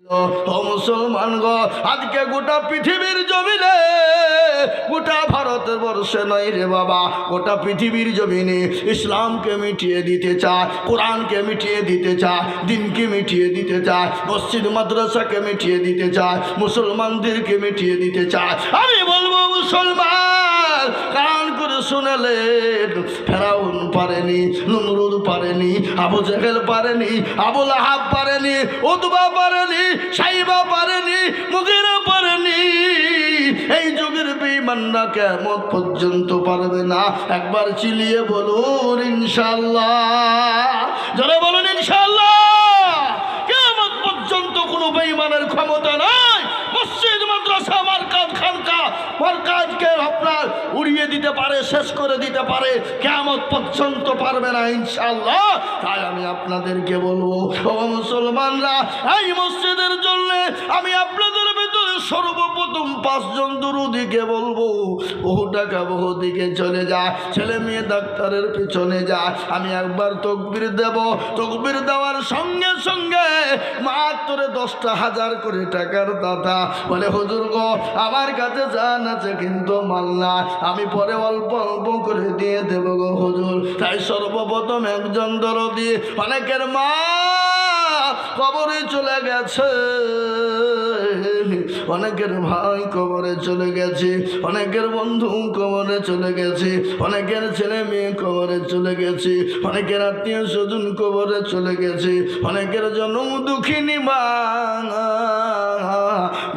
ও মুসলমান গো, আজকে গোটা পৃথিবীর জমিনে, গোটা ভারতবর্ষে নয় রে বাবা, গোটা পৃথিবীর জমিনে ইসলামকে মিটিয়ে দিতে চায়, কোরআনকে মিটিয়ে দিতে চায়, দিনকে মিটিয়ে দিতে চায়, মসজিদ মাদ্রাসাকে মিটিয়ে দিতে চায়, মুসলমানদেরকে মিটিয়ে দিতে চায়। আমি বলবো মুসলমান কান করে শুনেলেন, ফেরাউন পারেনি, নমরুদ পারেনি, আবু জেহেল পারেনি, আবু লাহাব পারেনি, উতবা পারেনি, সাইবা পারেনি, মুগীরা পারেনি। এই যুগের বেঈমানরা কিয়ামত পর্যন্ত পারবে না। একবার চিলিয়ে বলুন ইনশাআল্লাহ, যারা বলুন ইনশাআল্লাহ। কিয়ামত পর্যন্ত কোনো বেঈমানের ক্ষমতা নাই মসজিদ মাদ্রাসা মারকাজ খানকা মারকাজকে আপনার উড়িয়ে দিতে পারে, শেষ করে দিতে পারে, কিয়ামত পর্যন্ত পারবে না ইনশাআল্লাহ। তাই আমি আপনাদেরকে বলবো, ও মুসলমানরা, এই মসজিদের জন্য আমি আপনাদের ভিতরে সর্বপ্রথম 5 জন দুরূদীকে বলবো, বহু টাকা বহু দিকে চলে যায়, ছেলে মেয়ে ডাক্তারের পিছনে যায়। আমি একবার তাকবীর দেব, তাকবীর দেওয়ার সঙ্গে সঙ্গে মাত্র 10টা হাজার করে টাকার দাতা বলে, হুজুর গো আমার কাছে জান আছে কিন্তু মাল না, আমি পরে অল্প অল্প করে দিয়ে দেব গো হুজুর। তাই সর্বপ্রথম একজন দরদি, অনেকের মা কবরে চলে গেছে, অনেকের ভাই কবরে চলে গেছে, অনেকের বন্ধু কবরে চলে গেছে, অনেকের ছেলে মেয়ে কবরে চলে গেছে, অনেকের আত্মীয় স্বজন কবরে চলে গেছে, অনেকের জন্ম দুঃখিনী মা,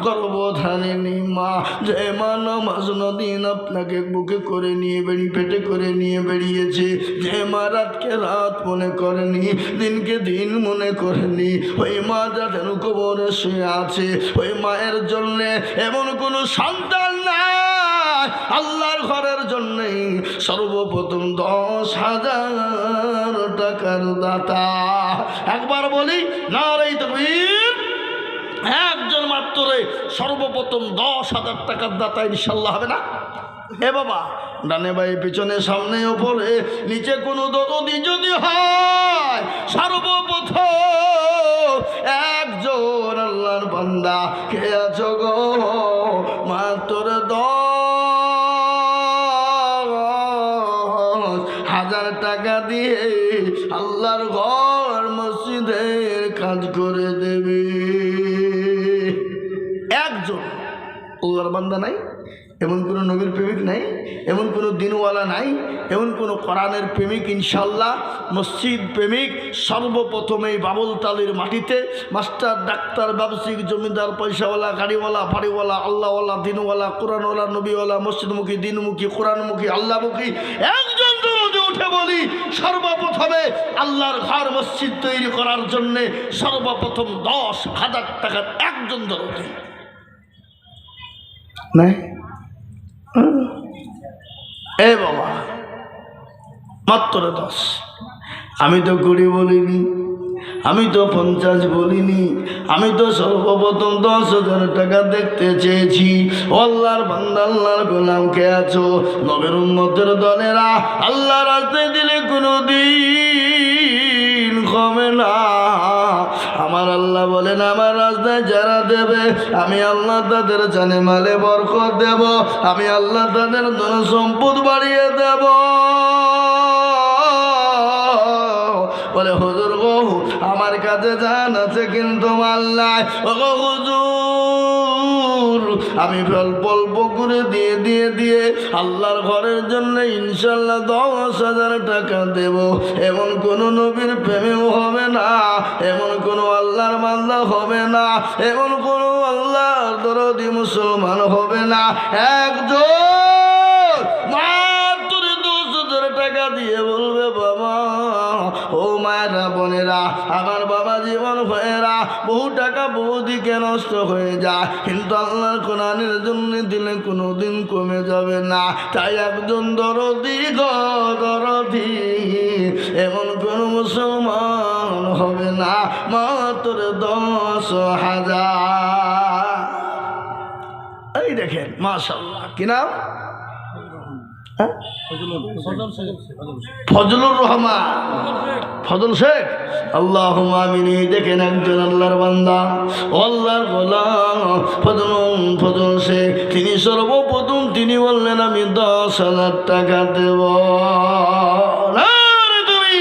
গর্ভধারিণী মা, যে মা নামাজ দিন আপনাকে বুকে করে নিয়ে পেটে করে নিয়ে বেরিয়েছে, যে মা রাতকে রাত মনে করেনি, দিনকে দিন মনে করেনি, ওই মা যাদের কবরে শুয়ে আছে, ওই মায়ের জন্য এমন কোনো সন্তান নাই। আল্লাহর ঘরের জন্য সর্বপ্রথম 10,000 টাকার দাতা। একবার বলি নারে তাকবীর। একজন মাত্র সর্বপ্রথম 10,000 টাকার দাতা ইনশাআল্লাহ হবে না? এ বাবা, ডানে বাই পিছনে সামনে ওপরে নিচে কোনো দরদি যদি হয়, সর্বপ্রথম একজন আল্লাহর বান্দা কে আছো গো, মাত্র 10,000 টাকা দিয়ে আল্লাহর ঘর মসজিদের কাজ করে দেবে। একজন আল্লাহর বান্দা নাই, এমন কোনো নবীর প্রেমিক নাই, এমন কোনো দিনওয়ালা নাই, এমন কোনো কোরআনের প্রেমিক ইনশাআল্লাহ মসজিদ প্রেমিক সর্বপ্রথমেই বাবুলতালির মাটিতে মাস্টার ডাক্তার ব্যবসায়িক জমিদার পয়সাওয়ালা গাড়িওয়ালা বাড়িওয়ালা আল্লাহওয়ালা দিনওয়ালা কোরআনওয়ালা নবীওয়ালা মসজিদমুখী দিনমুখী কোরআনমুখী আল্লাহমুখী একজন দরদি উঠে বলি, সর্বপ্রথমে আল্লাহর ঘর মসজিদ তৈরি করার জন্যে সর্বপ্রথম 10,000 টাকার একজন দরদি নাই? এ বাবা, মাত্র 10। আমি তো 20 বলিনি, আমি তো 50 বলিনি, আমি তো সর্বপ্রথম 10,000 টাকা দেখতে চেয়েছি। আল্লাহর বান্দা আল্লাহর গোলাম কে আছো, নবীর উম্মতের দলেরা, আল্লাহ রাস্তায় দিলে কোনো দিন কমে না। আমার আল্লাহ বলেন, আমার রাস্তায় যারা দেবে আমি আল্লাহ তাদের জানে মালে বরকত দেব, আমি আল্লাহ তাদের ধন সম্পদ বাড়িয়ে দেব। বলে হুজুর গো আমার কাছে জান আছে কিন্তু মাল নাই। ও হুজুর আমি অল্প অল্প করে দিয়ে আল্লাহর ঘরের জন্য ইনশাআল্লাহ 10,000 টাকা দেব। এমন কোন নবীর প্রেমেও হবে না, এমন কোন আল্লাহর বান্দা হবে না, এমন কোন আল্লাহর দরদি মুসলমান হবে না, একজন মাত্র 10,000 টাকা দিয়ে বলবে, বাবা ও মায়েরা বোনেরা, আমার বাবা জীবন ভয়েরা, বহু টাকা বহু দিকে নষ্ট হয়ে যায়, কিন্তু আল্লাহর কোরআনের জন্য দিলে কোনোদিন কমে যাবে না। তাই একজন দরদি গো দরদি, এমন কোন মুসলমান হবে না, মাত্র 10,000। এই দেখেন মাশাআল্লাহ, কি নাম? হ্যাঁ, ফজলুর রহমান, ফজল শেখ, আল্লাহুম্মা আমিন। দেখেন একজন আল্লাহর বান্দা, আল্লাহর গোলাম ফজল শেখ, তিনি সর্বপ্রথম তিনি বললেন আমি 10,000 টাকা দেব। তুমি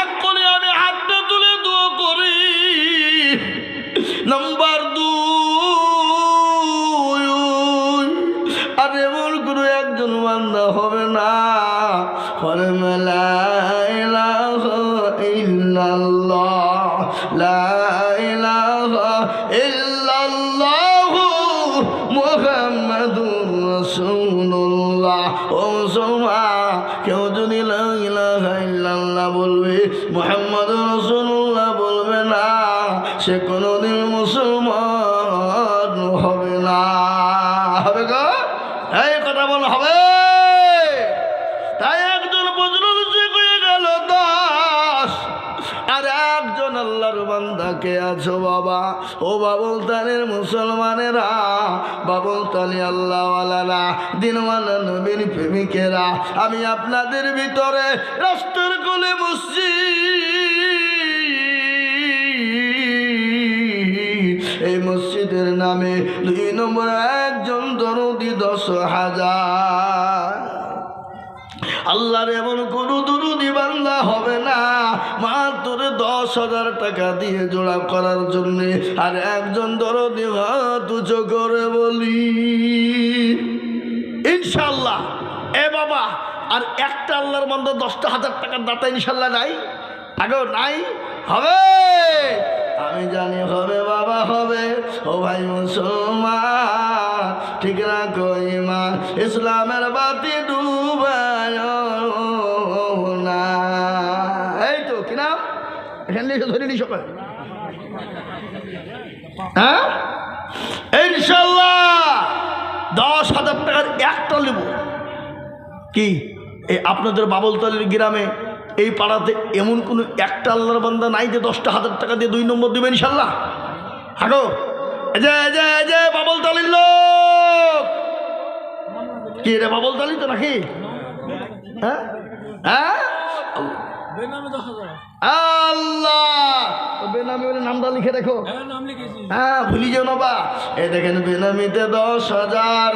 এক করে আমি হাতটা তুলে দোয়া করি। নাম্বার 2, আর এমন কোনো একজন বান্দা হবে না পরে লা ইলাহা ইল্লাল্লাহ, লা ইলাহা ইল্লাল্লাহু মুহাম্মাদুর রাসূলুল্লাহ। ও মুসলমান, কেউ যদি লা ইলাহা ইল্লাল্লাহ বলবে, মুহাম্মাদুর রাসূলুল্লাহ বলবে না, সে কোনোদিন মুসলমান হবে না। হবে গো, এই কথা বল হবে। তাই একজন ফজলুল শেখ হয়ে গেল 10, আর একজন আল্লাহর বান্দাকে আছো বাবা। ও বাবুলতালির মুসলমানেরা, বাবুলতালি আল্লাহওয়ালারা, দিনওয়ালা নবীর প্রেমিকেরা, আমি আপনাদের ভিতরে রাস্তার কোলে মসজিদ, এই মসজিদের নামে 2 নম্বর একজন দরদি 10,000। আল্লাহর এমন কোন দরদি বান্দা হবে না মাত্র 10,000 টাকা দিয়ে জোড়া করার জন্য। আর একজন দরদি হাত উঁচু করে বলি ইনশাল্লাহ। এ বাবা, আর একটা আল্লাহর বান্দা 10,000 টাকার দাতা ইনশাল্লাহ নাই? আগেও নাই, হবে, আমি জানি হবে বাবা, হবে। ও ভাই মুসলমান, ঠিক রাখো ঈমান, ইসলামের বাতি ডুবায় না। এই তো কি নাম, এখান থেকে ধরে নি সকাল, হ্যাঁ ইনশাল্লাহ 10,000 টাকার একটা নেব। কি এই আপনাদের বাবুলতালির গ্রামে, এই পাড়াতে এমন কোনো একটা আল্লাহর বান্দা নাই যে 10,000 টাকা দিয়ে 2 নম্বর দেবে ইনশাল্লাহ? হাগো, যে বাবুলতালির লোক, কি রে বাবুলতালি তো নাকি? হ্যাঁ হ্যাঁ, আল্লাহ বেনামি বলে নামটা লিখে রেখো। হ্যাঁ, ভুলি যেও না বা। এ দেখেন বেনামিতে 10,000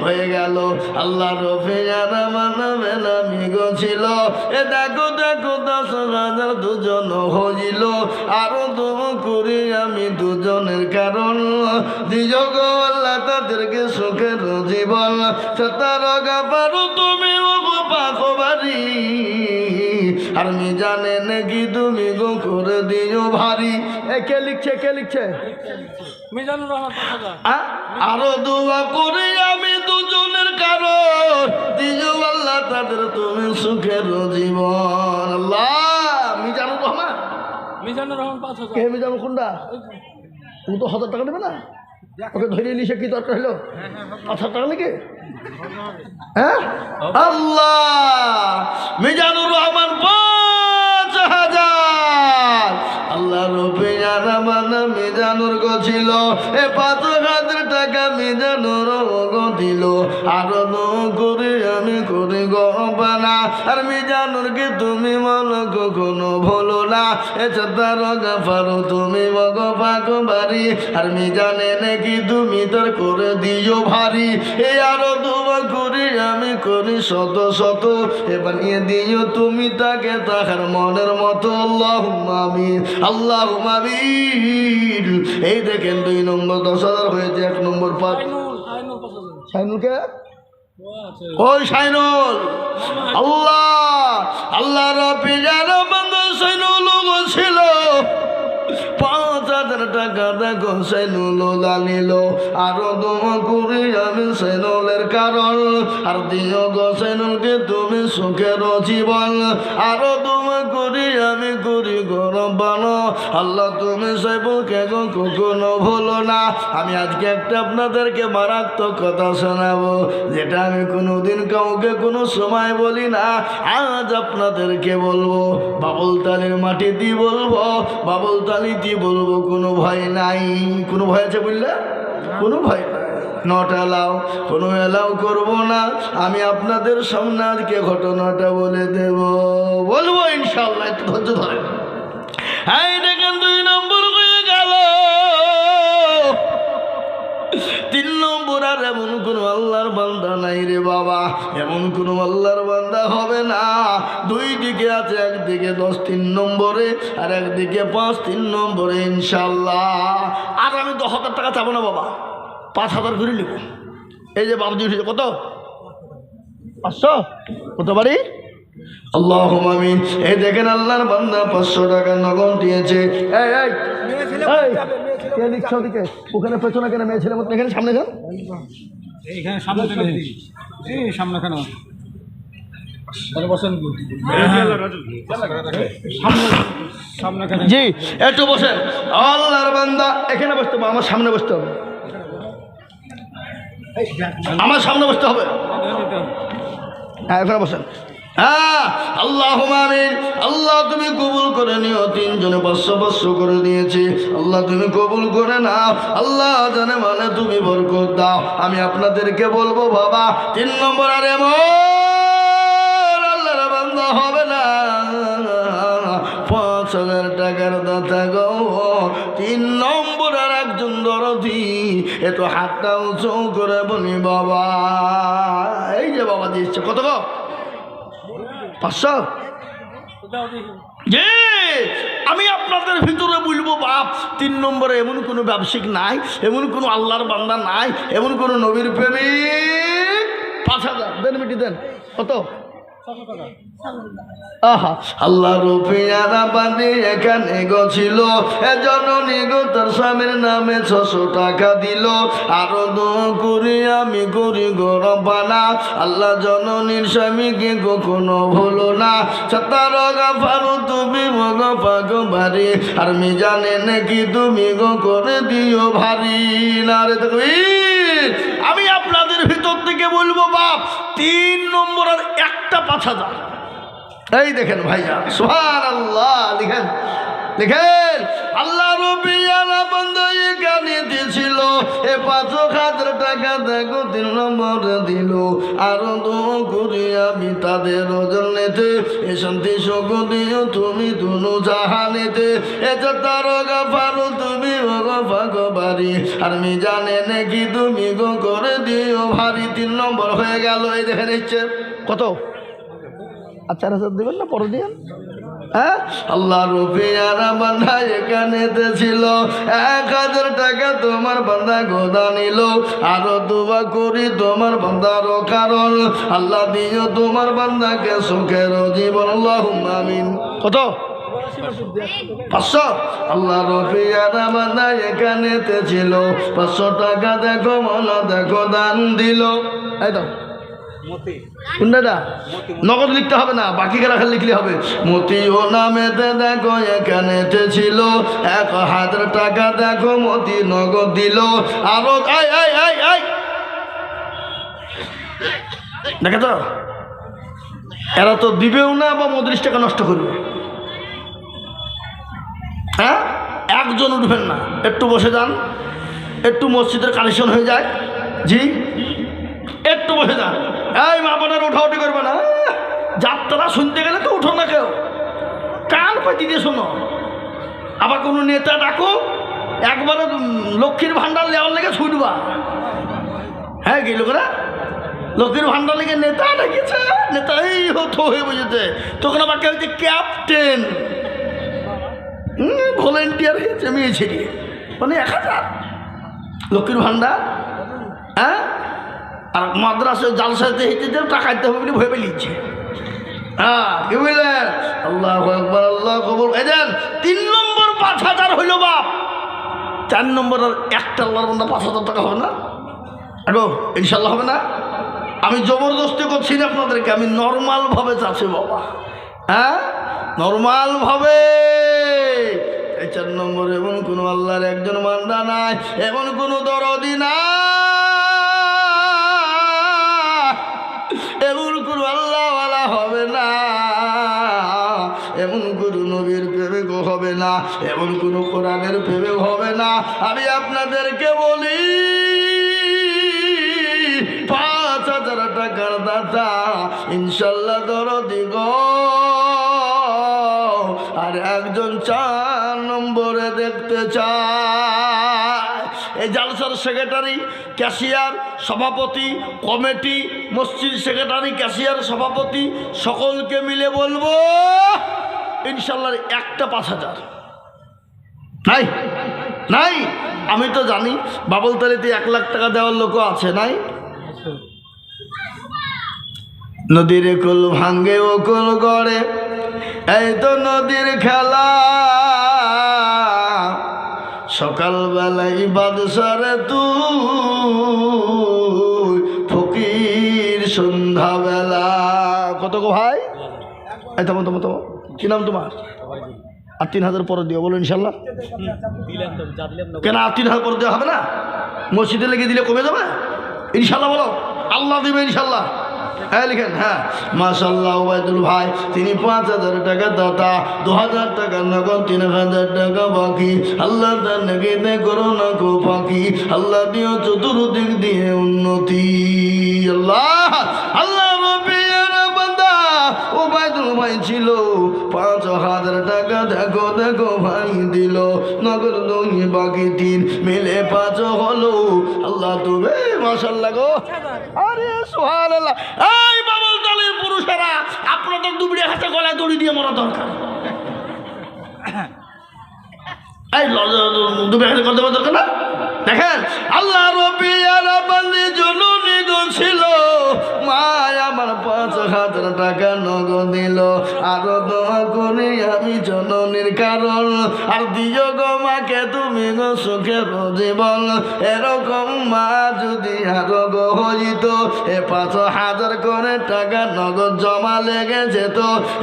হয়ে গেল। আল্লাহ রফিয়ানা মানা বেনামি গছিল। এ দেখো দেখো 10,000 দুজন হইল। আরো তুমি করি আমি দুজনের কারণ দিজ গো আল্লাহ তাদেরকে সুখের জীবন। তার পারো তুমি ও পাখো বাড়ি, আর মি জানে নাকি তুমি গো করে দিও ভারী। কে লিখছে, কে লিখছে? মিজানুর রহমান। আরো দোয়া করি আমি দুজনের কারণ দিও আল্লাহ তাদের তুমি সুখের জীবন। আল্লাহ, মিজানুর রহমান, মিজানুর রহমান 5,000। কে মিজানুর কোনটা? ও তো 1,000 টাকা দেবে না, ওকে ধরে নিয়ে কি দরকার হলো? 5,000 টাকা নাকি? হ্যাঁ, আল্লাহ, মিজানুর রহমান 5,000। আল্লাহ রফিয়ানা মানা মিজানুর গছিল। এ 5,000 টাকা মিজানুর দিল। আরো করে আমি করি গহবানা, আর মিজানুরকে তুমি মনে কখনো ভুলো না। এ তার গাফারো তুমি বগো পাকো বাড়ি, আর মিজানে নাকি তুমি তার করে দিও ভারী। এ আরো দোয়া করি আমি করি শত শত, এবার নিয়ে দিও তুমি তাকে তাহার মনের মতো। আল্লাহুম্মা আমিন, আল্লাহুম্মা আমিন। এই দেখেন 2 নম্বর 10,000 হয়েছে। 1 নম্বর 5। শাইনুলকে, ওই শাইনুল, আল্লাহ আল্লাহ রবি জানা বান্দা শাইনুল ছিল। 5,000 টাকা দেখো শাইনুল জানিল। আরো দোয়া করি আমি শাইনুলের কারণ, আর দিও গো শাইনুলকে তুমি সুখের জীবন। আরো দোয়া করি আমি করি গরবানো, আল্লাহ তুমি সাইবুলকে গো কখনো ভুলো না। আমি আজকে একটা আপনাদেরকে মারাত্মক কথা শোনাবো, যেটা আমি কোনোদিন কাউকে কোনো সময় বলি না। আজ আপনাদেরকে বলবো, বাবুলতালির মাটিতে বলবো, বাবুলতালিতে বলবো। কোনো ভয় নাই। কোনো ভয় আছে বললে? কোনো ভয় নাই। নট অ্যালাউ, কোনো অ্যালাউ করবো না। আমি আপনাদের সামনে আজকে ঘটনাটা বলে দেব, বলবো ইনশাআল্লাহ, একটু ধৈর্য ধরেন। এই দেখেন 2 নম্বর হয়ে গেল। 3 নম্বর, আর এমন কোনো আল্লাহর বান্দা নাই রে বাবা, এমন কোনো আল্লাহর বান্দা হবে না। 2 দিকে আছে, একদিকে 10 3 নম্বরে, আর একদিকে 5 3 নম্বরে ইনশাআল্লাহ। আর আমি 10,000 টাকা চাবো না বাবা, 5,000 করে নিব। এই যে বাবুজি উঠেছে, কত? 500 কত বাড়ি? আল্লাহুম্মা আমিন। এই দেখেন আল্লাহর বান্দা 500 টাকা নগদ দিয়েছে। এই এই এই কে লিখছো দিকে? ওখানে পেছনে কেন মেয়ে ছেলে মত? এখানে সামনে যান, এইখানে সামনে চলে এই সামনে কেন বসেন? সামনে কেন? জি একটু বসেন। আল্লাহর বান্দা এখানে বসতে হবে, আমার সামনে বসতে হবে, আমার সামনে বসতে হবে। হ্যাঁ এখানে বসেন। হ্যাঁ আল্লাহুম্মা আমিন। আল্লাহ তুমি কবুল করে নিও। 3 জনে 500 করে দিয়েছি, আল্লাহ তুমি কবুল করে নাও। আল্লাহ জানে মানে তুমি বরকত দাও। আমি আপনাদেরকে বলবো বাবা, 3 নম্বর আর এমন আল্লাহর বান্দা হবে না। 5,000 টাকার দাতা গো, 3 নম্বর আর একজন দরদি। এত হাতটা উঁচু করে বলি বাবা, এই যে বাবা দিচ্ছে, কত গো? 500। যে আমি আপনাদের ভিতরে বলবো বাপ, 3 নম্বরে এমন কোনো ব্যবসায়িক নাই, এমন কোনো আল্লাহর বান্দা নাই, এমন কোনো নবীর প্রেমিক। 5,000 দেন, মিটি দেন। কত? আহা আল্লাহ রুপিয়ারা বাদে এখানে গছিল, এজননী গো তার স্বামীর নামে 600 টাকা দিল। আরো দোয়া করি আমি করি গো রব্বানা, আল্লাহ জননীর স্বামীকে কখনো ভুলো না। সতার গাফারু তুমি মগ পাগ ভারী, আর মিজানে নাকি তুমি গো করে দিও ভারী। না রে আমি আপনাদের ভিতর থেকে বলবো বাপ, 3 নম্বর আর একটা 5,000। এই দেখেন ভাইজান, সুবহানাল্লাহ, লিখেন লিখেন। আল্লাহ রবিয়ালা বন্ধু এখানে দিয়েছিল, এ 5,000 টাকা দেখো 3 নম্বর দিল। আরো দোয়া করি আমি তাদের জন্যতে, এ শান্তি সুখ দিও তুমি দুনো জাহানেতে। এ তার গাফারু তুমি গফাগ বাড়ি, আর মিজানে নাকি তুমি গো করে দিও ভারী। 3 নম্বর হয়ে গেল। এই দেখেন ইচ্ছে কত? 4,000 দেবেন না পরে দিন? হ্যাঁ আল্লাহ রুপিয়ারা বান্দা এখানে ছিল, 1,000 টাকা তোমার বান্দা গোদা নিল। আরো দোয়া করি তোমার বান্দার কারণ, আল্লাহ দিও তোমার বান্দাকে সুখের জীবন। আল্লাহুম্মা আমিন। কত? 500। আল্লাহ রফিয়ারা বান্দা এখানে ছিল, 500 টাকা দেখো মলা দেখো দান দিল। এই তো কোনটা নগদ লিখতে হবে না, বাকি রাখা লিখলে হবে। মতি ও নামেতে দেখো এখানে ছিল, 1,000 টাকা দেখো মতি নগদ দিল। আরো দেখে তো এরা তো দিবেও না, বা 30 টাকা নষ্ট করবে। হ্যাঁ একজন উঠবেন না, একটু বসে যান, একটু মসজিদের কানেকশন হয়ে যায়। জি একটু বসে যান। এই মা বোনের উঠাউটি করবে না, যাত্রা শুনতে গেলে তো উঠো না কেউ, কান পাতি দিয়ে শোনো। আবার কোনো নেতা ডাকো, একবারে লক্ষ্মীর ভান্ডার লেওয়ার লেগে ছুটবা। হ্যাঁ কি লোকেরা লক্ষ্মীর ভান্ডার লেগে নেতা ডেকেছে, নেতা এই হতো হয়ে বুঝেছে, তখন আবার কেউ হচ্ছে ক্যাপ্টেন, ভলেন্টিয়ার হয়েছে মেয়ে ছেড়ে, মানে 1,000 লক্ষ্মীর ভান্ডার। হ্যাঁ আর মাদ্রাসা জালসাতে হেঁটে টাকা দিতে হবে বলে ভয় পেলিয়েছে। হ্যাঁ কি বুঝলেন? আল্লাহু আকবার, আল্লাহ কবুল। এই দেন 3 নম্বর 5,000 হইল বাপ। 4 নম্বর আর একটা আল্লাহর বান্দা 5,000 টাকা হবে না? আগো ইনশাল্লাহ হবে না? আমি জবরদস্তি করছি না আপনাদেরকে, আমি নর্মাল ভাবে চাচ্ছি বাবা। হ্যাঁ নর্মাল ভাবে। এই 4 নম্বর এমন কোনো আল্লাহর একজন বান্দা নাই, এমন কোনো দরদি নাই, এমন কোনো আল্লাহওয়ালা হবে না, এমন কোনো নবীর প্রেমিক হবে না, এমন কোনো কোরআনের প্রেমিক হবে না। আমি আপনাদেরকে বলি দাতা ইনশাল্লাহ দরদি গো। আর একজন 4 নম্বরে দেখতে চায়। এই জালসার সেক্রেটারি, ক্যাশিয়ার, সভাপতি, কমিটি, মসজিদ সেক্রেটারি, ক্যাশিয়ার, সভাপতি সকলকে মিলে বলবো ইনশাল্লাহ একটা 5,000 নাই নাই। আমি তো জানি বাবুলতালিতে 1 লাখ টাকা দেওয়ার লোকও আছে, নাই? নদীর কুল ভাঙ্গে ও কুল গড়ে, এই তো নদীর খেলা। সকালবেলায় বাদশারে তুই ফকির সন্ধ্যাবেলা। কত গো ভাই? এই তোমার কি নাম তোমার? আর 3,000 পরে দিও, বলো ইনশাল্লাহ। কেন আর 3,000 পরে দেওয়া হবে না? মসজিদে লেগে দিলে কমে যাবে ইনশাল্লাহ, বলো আল্লাহ দিবে ইনশাল্লাহ। হ্যাঁ লিখেন, হ্যাঁ মাশাআল্লাহ। ওবায়দুল ভাই তিনি 5,000 টাকা দাতা, 2,000 টাকা নগদ, 3,000 টাকা বাকি। আল্লাহ তার নাকি করো না কো ফাঁকি, আল্লাহ দিও চতুর্দিক দিয়ে উন্নতি। আল্লাহ আল্লাহ রবির বান্দা ওবায়দুল ভাই ছিল 5,000 টাকা, দেখো দেখো ভাই দিল নগদ 2 বাকি 3 মিলে 5 হলো। আল্লাহ তুমি মাশাআল্লাহ গো। আরে সুবহানাল্লাহ। এই বাবুলতালির পুরুষেরা আপনাদের দুবড়ে হাতে গলায় দড়ি দিয়ে মরা দরকার। এই দুবড়ে হাতে কথা বলা দরকার না। দেখেন আল্লাহ রবির বান্দি জননী গো ছিল, মা আমার 5,000 টাকা নগদ দিল। আরো দোয়া করি আমি জননীর কারণ, আর দিও গো মাকে তুমি গো সুখের জীবন। এরকম মা যদি আরো গো হইত, 5,000 করে টাকা নগদ জমা লেগে যেত।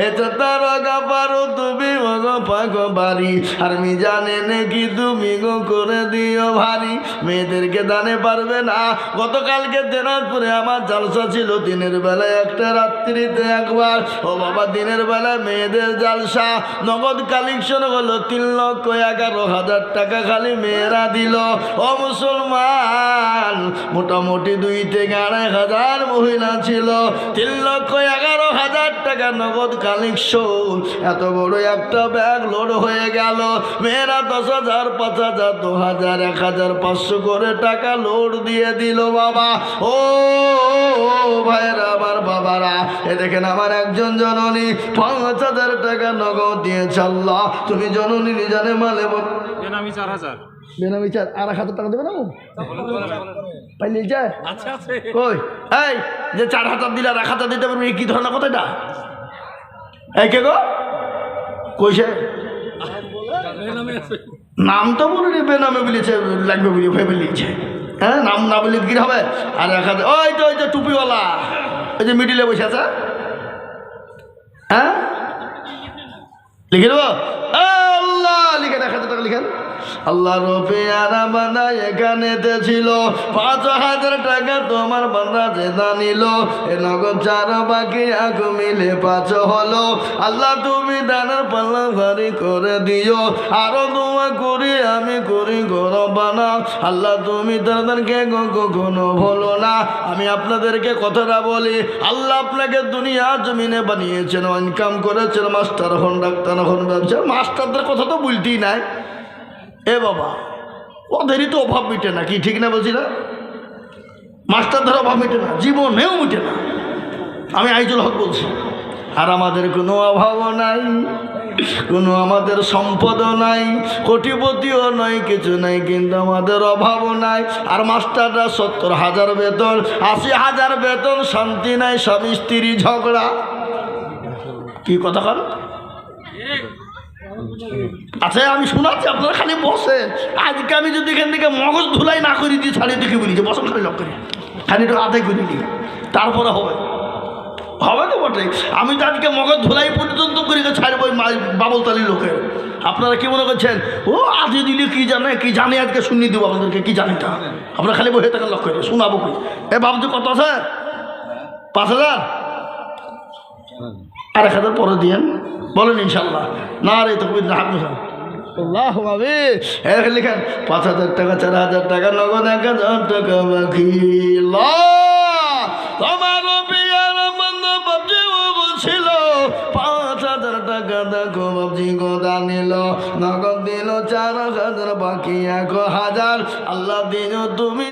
এতে তার পারো তুমি গো পাক বাড়ি, আর মি জানে নাকি তুমি গো করে দিও ভারী। মেয়েদেরকে দানে পারবে না। গতকালকে দিনাজপুরে আমার জালসা ছিল, দিনের বেলায় একটা, রাত্রিতে একবার। ও বাবা দিনের বেলায় মেয়েদের জালসা, নগদ কালেকশন হলো 3,11,000 টাকা খালি মেয়েরা দিল। ও মুসলমান, মোটামুটি 2 থেকে 2,500 মহিলা ছিল, 3,11,000 টাকা নগদ কালেকশন। এত বড় একটা ব্যাগ লোড হয়ে গেল। মেয়েরা 10,000, 5,000, 2,000, 1,500 করে টাকা লোড দিয়ে দিল বাবা। ও ভাইরা আমার বাবারা, এ দেখেন আমার একজন জননী 5,000 টাকা নগদ দিয়েছে। আল্লাহ তুমি জননী জানে মালে বেনামি 4,000, বেনামি 4 আর 1,000 টাকা দেবে না পাইলে যায়। কই এই যে 4,000 দিলে আর 1,000 দিতে পারবে, কি ধরনের কথা এটা? এই কে গো কইছে? নাম তো বলে রে, বেনামে বলেছে লাগবে বলে ভেবে নিয়েছে। হ্যাঁ নাম না বলে কি হবে? আর 1,000 ওই তো টুপিওয়ালা, ওই যে মিডিলে বসে আছে, হ্যাঁ লিখে দেবো। আল্লাহ লিখেন 1,000 টাকা লিখেন। আল্লাহ রবিয়ারা বান্দা এখানেতে ছিল, 5,000 টাকা তোমার বান্দা জেদা নিল। এ নগদ 4 বাকি এক মিলে 5 হলো। আল্লাহ তুমি দানের পাল্লা ভারী করে দিও। আরো দোয়া করি আমি করি গরবানা। আল্লাহ তুমি তাদেরকে কখনো ভুলো না। আমি আপনাদেরকে কথাটা বলি, আল্লাহ আপনাকে দুনিয়া জমিনে বানিয়েছেন, ইনকাম করেছেন, মাস্টার হন, ডাক্তার হন, ব্যবসা। মাস্টারদের কথা তো বলতেই নাই। এ বাবা ওদেরই তো অভাব মিটে না, কি ঠিক না বলছি না? মাস্টারদের অভাব মিটে না, জীবনেও মিটে না। আমি আইজুল হক বলছি। আর আমাদের কোনো অভাবও নাই, কোনো আমাদের সম্পদও নাই, কোটিপতিও নয়, কিছু নাই, কিন্তু আমাদের অভাবও নাই। আর মাস্টাররা 70,000 বেতন, 80,000 বেতন, শান্তি নাই, স্বামী স্ত্রী ঝগড়া। কি কথা কর আচ্ছা আমি শোনাচ্ছি, আপনারা খালি বসেন। আজকে আমি যদি এখান থেকে মগজ ধুলাই না করি দিয়ে ছাড়িয়ে দেখে বলি যে বসন খালি লক করি, খালি একটু আদায় করে দিই, তারপরে হবে হবে তো বটে। আমি তো আজকে মগজ ধুলাই পর্যন্ত করে ছাড়বো বাবুলতালির লোকের। আপনারা কি মনে করছেন ও আজকে দিলে কি জানে আজকে শুনিয়ে দেবো আপনাদেরকে, কি জানি তা? আপনারা খালি বসে থাকার লক্ষ্য করে শোনাবো কি? এ বাবুজি কত আছে? 5,000 আর 1,000 পরে দিয়েন, বলেন ইনশাল্লাহ। না রে তো হাত মিশান আল্লাহ ভাবে লিখেন 5,000 টাকা, 4,000 টাকা নগদ, 1,000 টাকা বাকি। তোমার বাকি 1000 আল্লাহ দিন তুমি